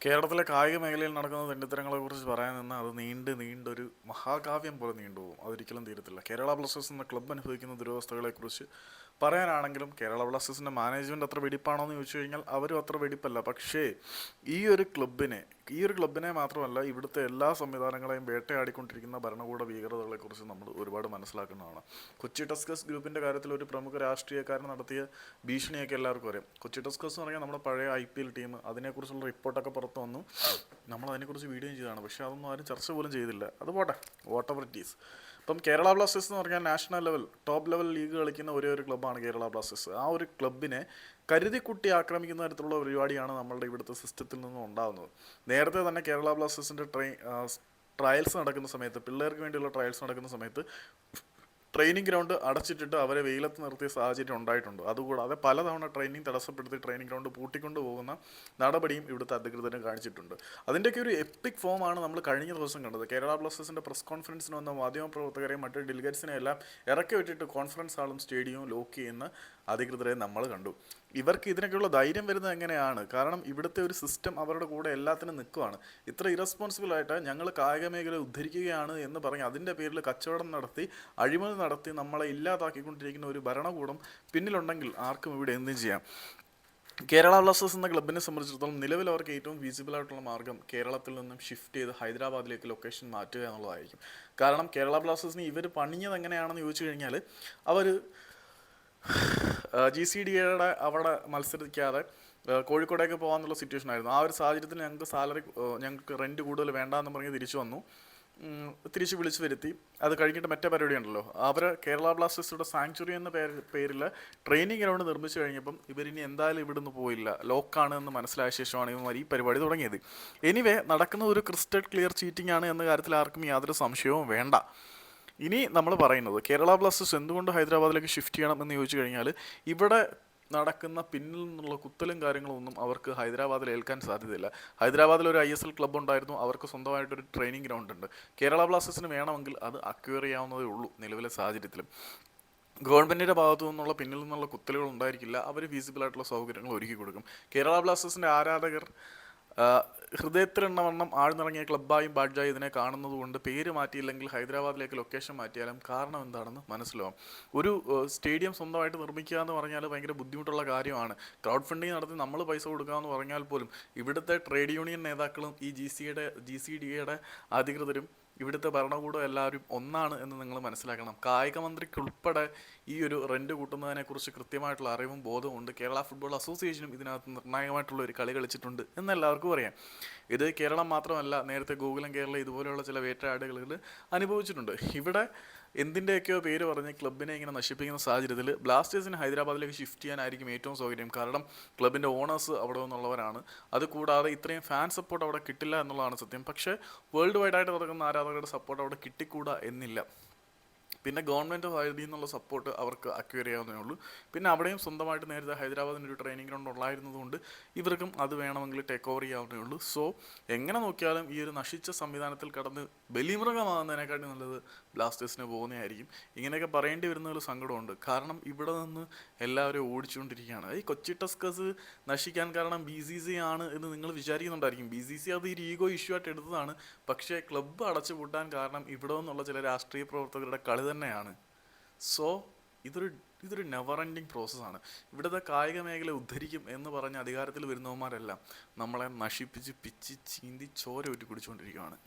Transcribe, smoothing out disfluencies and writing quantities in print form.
കേരളത്തിലെ കായിക മേഖലയിൽ നടക്കുന്ന തെണ്ടിത്തരങ്ങളെക്കുറിച്ച് പറയാൻ നിന്നാൽ അത് നീണ്ടൊരു മഹാകാവ്യം പോലെ നീണ്ടുപോകും. അതൊരിക്കലും തീരത്തില്ല. കേരള ബ്ലാസ്റ്റേഴ്സ് എന്ന ക്ലബ്ബ് അനുഭവിക്കുന്ന ദുരവസ്ഥകളെക്കുറിച്ച് പറയാനാണെങ്കിലും കേരള ബ്ലാസ്റ്റേഴ്സിൻ്റെ മാനേജ്മെൻറ്റ് അത്ര വെടിപ്പാണോ എന്ന് ചോദിച്ചു കഴിഞ്ഞാൽ അവരും അത്ര വെടിപ്പല്ല. പക്ഷേ ഈ ഒരു ക്ലബിനെ ഈ ഒരു ക്ലബിനെ മാത്രമല്ല, ഇവിടുത്തെ എല്ലാ സംവിധാനങ്ങളെയും വേട്ടയാടിക്കൊണ്ടിരിക്കുന്ന ഭരണകൂട ഭീകരതകളെക്കുറിച്ച് നമ്മൾ ഒരുപാട് മനസ്സിലാക്കുന്നതാണ്. കൊച്ചി ടസ്കേഴ്സ് ഗ്രൂപ്പിൻ്റെ കാര്യത്തിൽ ഒരു പ്രമുഖ രാഷ്ട്രീയക്കാരൻ നടത്തിയ ഭീഷണിയൊക്കെ എല്ലാവർക്കും അറിയാം. കൊച്ചി ടസ്കേഴ്സ് എന്ന് പറഞ്ഞാൽ നമ്മുടെ പഴയ IPL ടീം. അതിനെക്കുറിച്ചുള്ള റിപ്പോർട്ടൊക്കെ പുറത്ത് വന്നു. നമ്മൾ അതിനെക്കുറിച്ച് വീഡിയോ ചെയ്തതാണ്. പക്ഷേ അതൊന്നും ആരും ചർച്ച പോലും ചെയ്തില്ല. അത് പോട്ടെ, വാട്ട് എവർ ഇറ്റ് ഈസ്. ഇപ്പം കേരള ബ്ലാസ്റ്റേഴ്സ് എന്ന് പറഞ്ഞാൽ national level, top level league കളിക്കുന്ന ഒരേ ഒരു ക്ലബ്ബാണ് കേരള ബ്ലാസ്റ്റേഴ്സ്. ആ ഒരു ക്ലബിനെ കരുതിക്കുട്ടി ആക്രമിക്കുന്ന തരത്തിലുള്ള പരിപാടിയാണ് നമ്മളുടെ ഇവിടുത്തെ സിസ്റ്റത്തിൽ നിന്നും ഉണ്ടാകുന്നത്. നേരത്തെ തന്നെ കേരള ബ്ലാസ്റ്റേഴ്സിൻ്റെ ട്രയൽസ് നടക്കുന്ന സമയത്ത്, പിള്ളേർക്ക് വേണ്ടിയുള്ള ട്രയൽസ് നടക്കുന്ന സമയത്ത് ട്രെയിനിങ് ഗ്രൗണ്ട് അടച്ചിട്ടിട്ട് അവരെ വെയിലത്ത് നിർത്തിയ സാഹചര്യം ഉണ്ടായിട്ടുണ്ട്. അതുകൂടാതെ പലതവണ ട്രെയിനിങ് തടസ്സപ്പെടുത്തി ട്രെയിനിങ് ഗ്രൗണ്ട് പൂട്ടിക്കൊണ്ട് പോകുന്ന നടപടിയും ഇവിടുത്തെ അധികൃതരും കാണിച്ചിട്ടുണ്ട്. അതിൻ്റെയൊക്കെ ഒരു എപ്പിക് ഫോമാണ് നമ്മൾ കഴിഞ്ഞ ദിവസം കണ്ടത്. കേരള ബ്ലാസ്റ്റേഴ്സിൻ്റെ പ്രസ് കോൺഫറൻസിന് വന്ന മാധ്യമപ്രവർത്തകരെയും മറ്റ് ഡെലിഗേറ്റ്സിനെ എല്ലാം ഇറക്കി വിട്ടിട്ട് കോൺഫറൻസ് ഹാളും സ്റ്റേഡിയവും ലോക്ക് ചെയ്യുന്ന അധികൃതരെ നമ്മൾ കണ്ടു. ഇവർക്ക് ഇതിനൊക്കെയുള്ള ധൈര്യം വരുന്നത് എങ്ങനെയാണ്? കാരണം ഇവിടുത്തെ ഒരു സിസ്റ്റം അവരുടെ കൂടെ എല്ലാത്തിനും നിൽക്കുവാണ്. ഇത്ര ഇറസ്പോൺസിബിളായിട്ട് ഞങ്ങൾ കായിക മേഖല ഉദ്ധരിക്കുകയാണ് എന്ന് പറഞ്ഞ് അതിൻ്റെ പേരിൽ കച്ചവടം നടത്തി, അഴിമതി നടത്തി നമ്മളെ ഇല്ലാതാക്കിക്കൊണ്ടിരിക്കുന്ന ഒരു ഭരണകൂടം പിന്നിലുണ്ടെങ്കിൽ ആർക്കും ഇവിടെ എന്തും ചെയ്യാം. കേരള ബ്ലാസ്റ്റേഴ്സ് എന്ന ക്ലബിനെ സംബന്ധിച്ചിടത്തോളം നിലവിൽ അവർക്ക് ഏറ്റവും ഫീസിബിളായിട്ടുള്ള മാർഗ്ഗം കേരളത്തിൽ നിന്നും ഷിഫ്റ്റ് ചെയ്ത് ഹൈദരാബാദിലേക്ക് ലൊക്കേഷൻ മാറ്റുക എന്നുള്ളതായിരിക്കും. കാരണം കേരള ബ്ലാസ്റ്റേഴ്സിന് ഇവർ പണിഞ്ഞത് എങ്ങനെയാണെന്ന് ചോദിച്ചു കഴിഞ്ഞാൽ, അവർ GCDA അവിടെ മത്സരിക്കാതെ കോഴിക്കോടേക്ക് പോകാമെന്നുള്ള സിറ്റുവേഷൻ ആയിരുന്നു. ആ ഒരു സാഹചര്യത്തിൽ ഞങ്ങൾക്ക് റെൻറ്റ് കൂടുതൽ വേണ്ടാന്ന് പറഞ്ഞ് തിരിച്ച് വിളിച്ചു വരുത്തി. അത് കഴിഞ്ഞിട്ട് മറ്റേ പരിപാടി ഉണ്ടല്ലോ, അവർ കേരള ബ്ലാസ്റ്റേഴ്സിയുടെ സാങ്ച്വറി എന്ന പേരിൽ ട്രെയിനിങ് ഗ്രൗണ്ട് നിർമ്മിച്ചു കഴിഞ്ഞപ്പം ഇവരിനി എന്തായാലും ഇവിടുന്ന് പോയില്ല, ലോക്കാണ് എന്ന് മനസ്സിലായ ശേഷമാണ് ഇവർ ഈ പരിപാടി തുടങ്ങിയത്. എനിവേ, നടക്കുന്ന ഒരു ക്രിസ്റ്റൽ ക്ലിയർ ചീറ്റിംഗ് ആണ് എന്ന കാര്യത്തിൽ ആർക്കും യാതൊരു സംശയവും വേണ്ട. ഇനി നമ്മൾ പറയുന്നത് കേരള ബ്ലാസ്റ്റേഴ്സ് എന്തുകൊണ്ട് ഹൈദരാബാദിലേക്ക് ഷിഫ്റ്റ് ചെയ്യണം എന്ന് ചോദിച്ചു കഴിഞ്ഞാൽ, ഇവിടെ നടക്കുന്ന പിന്നിൽ നിന്നുള്ള കുത്തലും കാര്യങ്ങളൊന്നും അവർക്ക് ഹൈദരാബാദിൽ ഏൽക്കാൻ സാധ്യതയില്ല. ഹൈദരാബാദിൽ ഒരു ISL ക്ലബ്ബ് ഉണ്ടായിരുന്നു, അവർക്ക് സ്വന്തമായിട്ടൊരു ട്രെയിനിങ് ഗ്രൗണ്ട് ഉണ്ട്. കേരള ബ്ലാസ്റ്റേഴ്സിന് വേണമെങ്കിൽ അത് അക്വയർ ചെയ്യാവുന്നതേ ഉള്ളൂ നിലവിലെ സാഹചര്യത്തിലും. ഗവൺമെൻറ്റിൻ്റെ ഭാഗത്തു നിന്നുള്ള പിന്നിൽ നിന്നുള്ള കുത്തലുകൾ ഉണ്ടായിരിക്കില്ല. അവർ ഫീസിബിളായിട്ടുള്ള സൗകര്യങ്ങൾ ഒരുക്കി കൊടുക്കും. കേരള ബ്ലാസ്റ്റേഴ്സിൻ്റെ ആരാധകർ ഹൃദയത്തിലെണ്ണവണ്ണം ആഴ്ന്നിറങ്ങിയ ക്ലബ്ബായും ബാഡ്ജായും ഇതിനെ കാണുന്നത് കൊണ്ട് പേര് മാറ്റിയില്ലെങ്കിൽ ഹൈദരാബാദിലേക്ക് ലൊക്കേഷൻ മാറ്റിയാലും കാരണം എന്താണെന്ന് മനസ്സിലാവും. ഒരു സ്റ്റേഡിയം സ്വന്തമായിട്ട് നിർമ്മിക്കുക എന്ന് പറഞ്ഞാൽ ഭയങ്കര ബുദ്ധിമുട്ടുള്ള കാര്യമാണ്. ക്രൗഡ് ഫണ്ടിങ് നടത്തി നമ്മൾ പൈസ കൊടുക്കുക എന്ന് പറഞ്ഞാൽ പോലും ഇവിടുത്തെ ട്രേഡ് യൂണിയൻ നേതാക്കളും ഈ GCDA അധികൃതരും ഇവിടുത്തെ ഭരണകൂടം എല്ലാവരും ഒന്നാണ് എന്ന് നിങ്ങൾ മനസ്സിലാക്കണം. കായിക മന്ത്രിക്കുൾപ്പെടെ ഈ ഒരു റെൻറ്റ് കൂട്ടുന്നതിനെക്കുറിച്ച് കൃത്യമായിട്ടുള്ള അറിവും ബോധവും ഉണ്ട്. കേരള ഫുട്ബോൾ അസോസിയേഷനും ഇതിനകത്ത് നിർണായകമായിട്ടുള്ള ഒരു കളി കളിച്ചിട്ടുണ്ട് എന്നെല്ലാവർക്കും അറിയാം. ഇത് കേരളം മാത്രമല്ല, നേരത്തെ ഗോകുലം കേരള ഇതുപോലെയുള്ള ചില വേട്ടയാടുകളിൽ അനുഭവിച്ചിട്ടുണ്ട്. ഇവിടെ എന്തിൻ്റെയൊക്കെയോ പേര് പറഞ്ഞ് ക്ലബിനെ ഇങ്ങനെ നശിപ്പിക്കുന്ന സാഹചര്യത്തിൽ ബ്ലാസ്റ്റേഴ്സിന് ഹൈദരാബാദിലേക്ക് ഷിഫ്റ്റ് ചെയ്യാനായിരിക്കും ഏറ്റവും സൗകര്യം. കാരണം ക്ലബിൻ്റെ ഓണേഴ്സ് അവിടെ നിന്നുള്ളവരാണ്. അതുകൂടാതെ ഇത്രയും ഫാൻ സപ്പോർട്ട് അവിടെ കിട്ടില്ല എന്നുള്ളതാണ് സത്യം. പക്ഷേ വേൾഡ് വൈഡായിട്ട് നടക്കുന്ന ആരാധകരുടെ സപ്പോർട്ട് അവിടെ കിട്ടിക്കൂടാ എന്നില്ല. പിന്നെ ഗവൺമെൻറ് സൈഡിൽ നിന്നുള്ള സപ്പോർട്ട് അവർക്ക് അക്വയർ ചെയ്യാവുന്നേ ഉള്ളൂ. പിന്നെ അവിടെയും സ്വന്തമായിട്ട് നേരത്തെ ഹൈദരാബാദിന് ഒരു ട്രെയിനിങ് ഗ്രൗണ്ട് ഉള്ളായിരുന്നതുകൊണ്ട് ഇവർക്കും അത് വേണമെങ്കിൽ ടേക്ക് ഓവർ ചെയ്യാവുന്നേ ഉള്ളൂ. സോ എങ്ങനെ നോക്കിയാലും ഈ ഒരു നശിച്ച സംവിധാനത്തിൽ കടന്ന് ബലിമൃഗമാകുന്നതിനെക്കാട്ടി നല്ലത് ബ്ലാസ്റ്റേഴ്സിന് പോകുന്നതായിരിക്കും. ഇങ്ങനെയൊക്കെ പറയേണ്ടി വരുന്ന ഒരു സങ്കടമുണ്ട്. കാരണം ഇവിടെ നിന്ന് എല്ലാവരും ഓടിച്ചുകൊണ്ടിരിക്കുകയാണ്. ഈ കൊച്ചി ടസ്കേഴ്സ് നശിക്കാൻ കാരണം BCC ആണ് എന്ന് നിങ്ങൾ വിചാരിക്കുന്നുണ്ടായിരിക്കും. BCC അത് ഈ ഈഗോ ഇഷ്യൂ ആയിട്ട് എടുത്തതാണ്. പക്ഷേ ക്ലബ്ബ് അടച്ചുപൂട്ടാൻ കാരണം ഇവിടെ നിന്നുള്ള ചില രാഷ്ട്രീയ പ്രവർത്തകരുടെ കളി തന്നെയാണ്. സോ ഇതൊരു നെവർ എൻഡിങ് പ്രോസസ്സാണ്. ഇവിടുത്തെ കായിക മേഖല ഉദ്ധരിക്കും എന്ന് പറഞ്ഞ് അധികാരത്തിൽ വരുന്നവന്മാരെല്ലാം നമ്മളെ നശിപ്പിച്ച് പിച്ച് ചീന്തി ചോര ഊറ്റി കുടിച്ചുകൊണ്ടിരിക്കുകയാണ്.